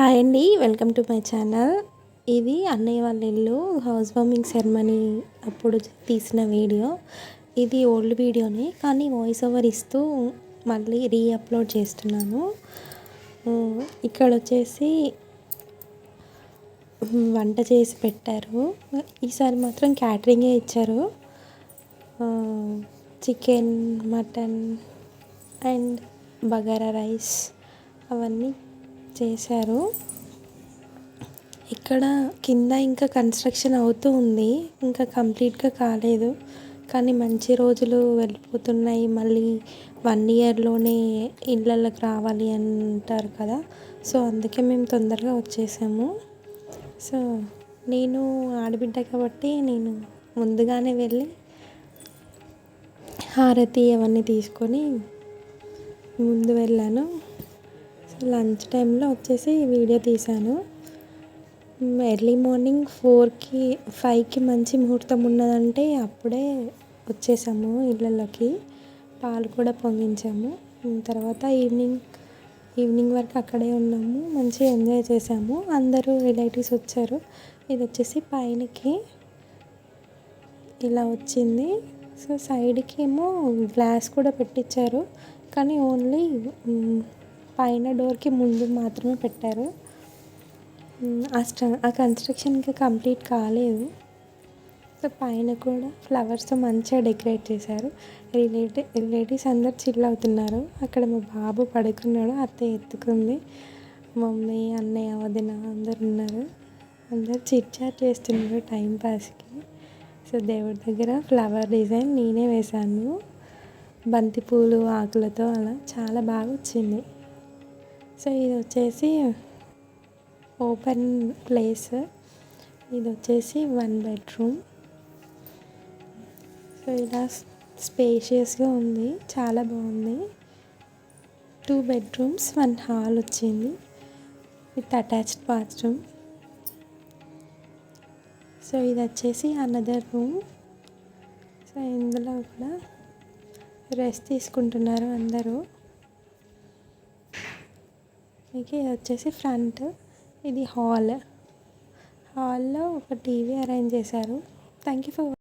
Hi అండి, welcome to my channel. ఇది అన్నయ్య వాళ్ళ ఇల్లు హౌస్ వార్మింగ్ సెరమనీ అప్పుడు తీసిన వీడియో. ఇది ఓల్డ్ వీడియోనే, కానీ వాయిస్ ఓవర్ ఇస్తూ మళ్ళీ అప్లోడ్ చేస్తున్నాను. ఇక్కడ వచ్చేసి వంట చేసి పెట్టారు. ఈసారి మాత్రం క్యాటరింగే ఇచ్చారు. Chicken, mutton and bagara rice అవన్నీ చేశారు. ఇక్కడ కింద ఇంకా కన్స్ట్రక్షన్ అవుతూ ఉంది, ఇంకా కంప్లీట్గా కాలేదు. కానీ మంచి రోజులు వెళ్ళిపోతున్నాయి. మళ్ళీ 1 ఇయర్లోనే ఇళ్ళకి రావాలి అంటారు కదా, సో అందుకే మేము తొందరగా వచ్చేసాము. సో నేను ఆడబిడ్డ కాబట్టి నేను ముందుగానే వెళ్ళి హారతి అవన్నీ తీసుకొని ముందు వెళ్ళాను. సో లంచ్ టైంలో వచ్చేసి వీడియో తీశాను. ఎర్లీ మార్నింగ్ 4కి 5కి మంచి ముహూర్తం ఉన్నదంటే అప్పుడే వచ్చేసాము ఇళ్ళలోకి. పాలు కూడా పొంగించాము. తర్వాత ఈవినింగ్ వరకు అక్కడే ఉన్నాము. మంచిగా ఎంజాయ్ చేసాము. అందరూ రిలేటివ్స్ వచ్చారు. ఇది వచ్చేసి పైనకి ఇలా వచ్చింది. సో సైడ్కి ఏమో గ్లాస్ కూడా పెట్టించారు, కానీ ఓన్లీ పైన డోర్కి ముందు మాత్రమే పెట్టారు. ఆ కన్స్ట్రక్షన్ ఇంకా కంప్లీట్ కాలేదు. సో పైన కూడా ఫ్లవర్స్తో మంచిగా డెకరేట్ చేశారు. రిలేటివ్స్ అందరు చిల్ అవుతున్నారు. అక్కడ మా బాబు పడుకున్నాడు, అత్తయ్య ఎత్తుకుంది. మమ్మీ, అన్నయ్య, వదిన అందరు ఉన్నారు. అందరు చిట్ చాట్ చేస్తున్నారు టైంపాస్కి. సో దేవుడి దగ్గర ఫ్లవర్ డిజైన్ నేనే వేశాను, బంతిపూలు ఆకులతో. అలా చాలా బాగా వచ్చింది. సో ఇది వచ్చేసి ఓపెన్ ప్లేస్. ఇది వచ్చేసి 1 బెడ్రూమ్. సో ఇలా స్పేషియస్గా ఉంది, చాలా బాగుంది. 2 బెడ్రూమ్స్, 1 హాల్ వచ్చింది విత్ అటాచ్డ్ బాత్రూమ్. సో ఇది వచ్చేసి అనదర్ రూమ్. సో ఇందులో కూడా రెస్ట్ తీసుకుంటున్నారు అందరూ. మీకు ఇది వచ్చేసి ఫ్రంట్. ఇది హాల్లో ఒక టీవీ అరేంజ్ చేశారు. Thank you for